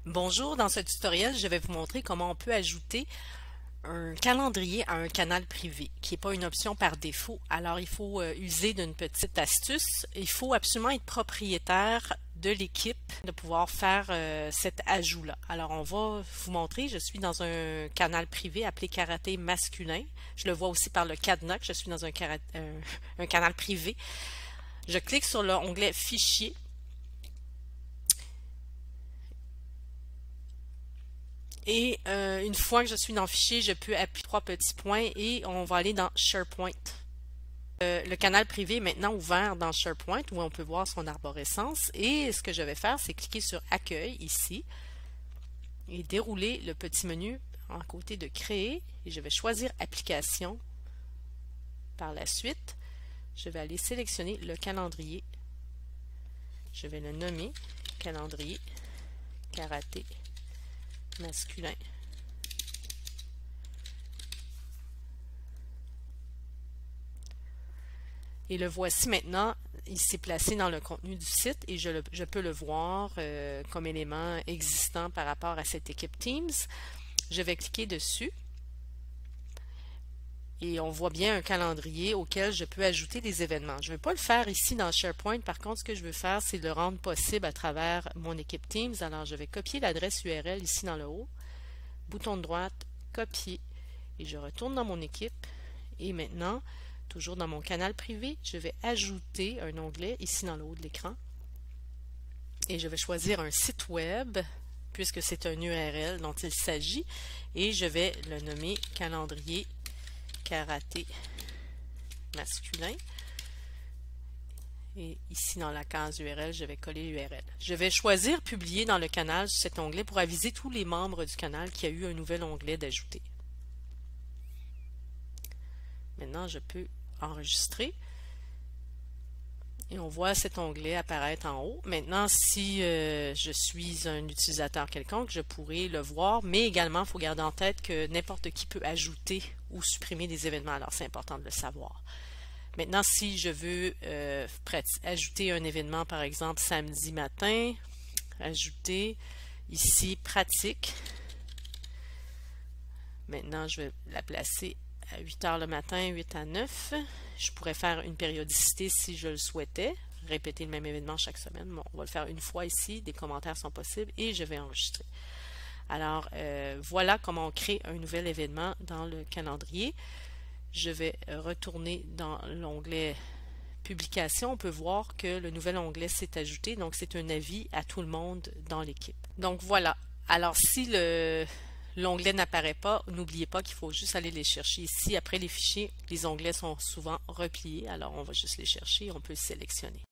Bonjour, dans ce tutoriel, je vais vous montrer comment on peut ajouter un calendrier à un canal privé, qui n'est pas une option par défaut. Alors, il faut user d'une petite astuce. Il faut absolument être propriétaire de l'équipe de pouvoir faire cet ajout-là. Alors, on va vous montrer. Je suis dans un canal privé appelé Karaté masculin. Je le vois aussi par le cadenas que je suis dans un canal privé. Je clique sur l'onglet Fichier. Et une fois que je suis dans le fichier, je peux appuyer trois petits points et on va aller dans SharePoint. Le canal privé est maintenant ouvert dans SharePoint où on peut voir son arborescence. Et ce que je vais faire, c'est cliquer sur Accueil ici et dérouler le petit menu à côté de Créer. Et je vais choisir Application. Par la suite, je vais aller sélectionner le calendrier. Je vais le nommer Calendrier Karaté masculin. Et le voici maintenant, il s'est placé dans le contenu du site et je peux le voir comme élément existant par rapport à cette équipe Teams. Je vais cliquer dessus et on voit bien un calendrier auquel je peux ajouter des événements. Je ne vais pas le faire ici dans SharePoint. Par contre, ce que je veux faire, c'est le rendre possible à travers mon équipe Teams. Alors, je vais copier l'adresse URL ici dans le haut. Bouton de droite, copier, et je retourne dans mon équipe. Et maintenant, toujours dans mon canal privé, je vais ajouter un onglet ici dans le haut de l'écran. Et je vais choisir un site web, puisque c'est un URL dont il s'agit, et je vais le nommer Calendrier Karaté masculin. Et ici, dans la case URL, je vais coller l'URL. Je vais choisir Publier dans le canal cet onglet pour aviser tous les membres du canal qu'il y a eu un nouvel onglet d'ajouter. Maintenant, je peux enregistrer. Et on voit cet onglet apparaître en haut. Maintenant, si je suis un utilisateur quelconque, je pourrais le voir, mais également, il faut garder en tête que n'importe qui peut ajouter ou supprimer des événements. Alors, c'est important de le savoir. Maintenant, si je veux ajouter un événement, par exemple, samedi matin, ajouter ici pratique. Maintenant, je vais la placer à 8 heures le matin, 8 à 9. Je pourrais faire une périodicité si je le souhaitais, répéter le même événement chaque semaine. Bon, on va le faire une fois ici, des commentaires sont possibles et je vais enregistrer. Alors, voilà comment on crée un nouvel événement dans le calendrier. Je vais retourner dans l'onglet Publication. On peut voir que le nouvel onglet s'est ajouté, donc c'est un avis à tout le monde dans l'équipe. Donc voilà. Alors si l'onglet n'apparaît pas, n'oubliez pas qu'il faut juste aller les chercher ici. Après les fichiers, les onglets sont souvent repliés, alors on va juste les chercher, on peut le sélectionner.